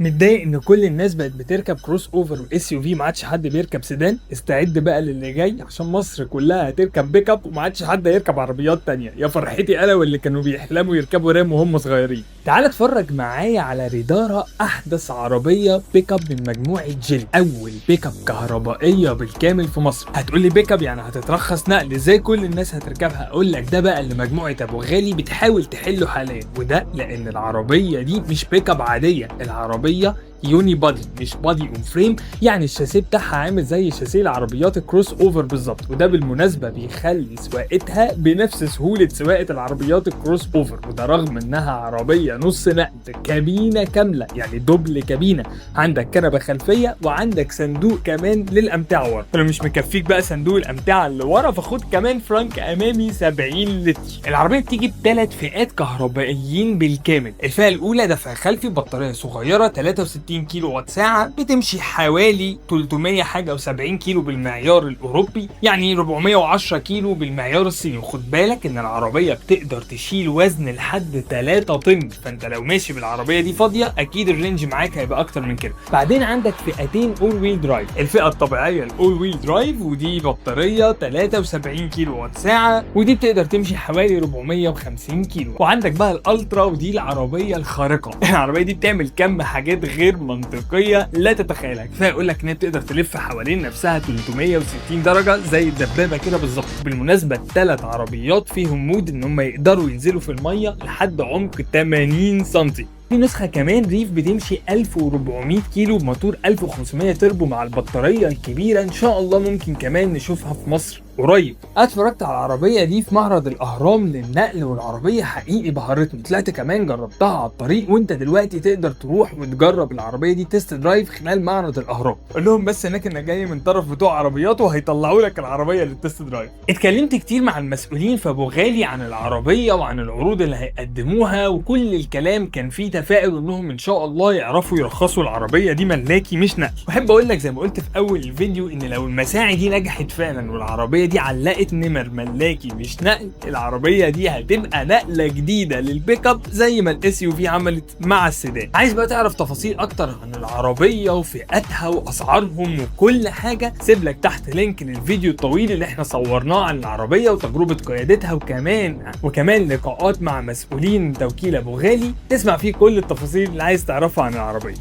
متضايق ان كل الناس بقت بتركب كروس اوفر واس يو في، ما عادش حد بيركب سيدان؟ استعد بقى للي جاي، عشان مصر كلها هتركب بيك اب وما عادش حد هيركب عربيات تانية. يا فرحتي انا واللي كانوا بيحلموا يركبوا رام وهم صغيرين. تعال اتفرج معايا على ريدارا، احدث عربيه بيك اب من مجموعه جيلي، اول بيك اب كهربائيه بالكامل في مصر. هتقولي بيك اب يعني هتترخص نقل زي كل الناس هتركبها؟ اقول لك ده بقى اللي مجموعه ابو غالي بتحاول تحله حاليا، وده لان العربيه دي مش بيك اب عاديه، العربيه يوني بادي مش بادي اون فريم، يعني الشاسيه بتاعها عامل زي شاسيه العربيات الكروس اوفر بالظبط. وده بالمناسبه بيخلي سواقتها بنفس سهوله سواقه العربيات الكروس اوفر، وده رغم انها عربيه نص نقل، كابينه كامله يعني دوبل كابينه، عندك كنبه خلفيه وعندك صندوق كمان للامتعه ورا. ولو مش مكفيك بقى صندوق الامتعه اللي ورا، فخد كمان فرانك امامي 70 لتر. العربيه بتيجي بثلاث فئات كهربائيين بالكامل. الفئه الاولى دفع خلفي، بطاريه صغيره 63 كيلو وات ساعه، بتمشي حوالي 300 حاجه و70 كيلو بالمعيار الاوروبي، يعني 410 كيلو بالمعيار الصيني. وخد بالك ان العربيه بتقدر تشيل وزن لحد 3 طن، فانت لو ماشي بالعربيه دي فاضيه اكيد الرينج معاك هيبقى اكتر من كده. بعدين عندك فئتين اول ويل درايف، الفئه الطبيعيه الاول ويل درايف، ودي بطاريه 73 كيلو وات ساعه، ودي بتقدر تمشي حوالي 450 كيلو. وعندك بقى الالترا، ودي العربيه الخارقه. العربيه دي بتعمل كم حاجات غير منطقيه لا تتخيلها. كفايه اقول لك ان هي بتقدر تلف حوالين نفسها 360 درجه زي الدبابه كده بالظبط. بالمناسبه الثلاث عربيات فيهم مود ان هم يقدروا ينزلوا في الميه لحد عمق 80 سم. في نسخة كمان ريف بتمشي 1400 كيلو بموتور 1500 تربو مع البطارية الكبيرة، ان شاء الله ممكن كمان نشوفها في مصر قريب. اتفرجت على العربية دي في معرض الاهرام للنقل، والعربية حقيقي بهرتني. طلعت كمان جربتها على الطريق، وانت دلوقتي تقدر تروح وتجرب العربية دي تيست درايف خلال معرض الاهرام. قول لهم بس هناك انك جاي من طرف بتوع عربيات وهيطلعوا لك العربية للتيست درايف. اتكلمت كتير مع المسؤولين في ابو غالي عن العربية وعن العروض اللي هيقدموها، وكل الكلام كان فيه تفاؤل انهم ان شاء الله يعرفوا يرخصوا العربيه دي ملاكي مش نقل. واحب اقول لك زي ما قلت في اول الفيديو ان لو المساعي دي نجحت فعلا والعربيه دي علقت نمر ملاكي مش نقل، العربيه دي هتبقى نقله جديده للبيك اب زي ما الاس يو في عملت مع السيدان. عايز بقى تعرف تفاصيل اكتر عن العربيه وفئاتها واسعارهم وكل حاجه؟ سيب لك تحت لينك للفيديو الطويل اللي احنا صورناه عن العربيه وتجربه قيادتها، وكمان لقاءات مع مسؤولين توكيل ابو غالي تسمع فيه كل التفاصيل اللي عايز تعرفها عن العربية.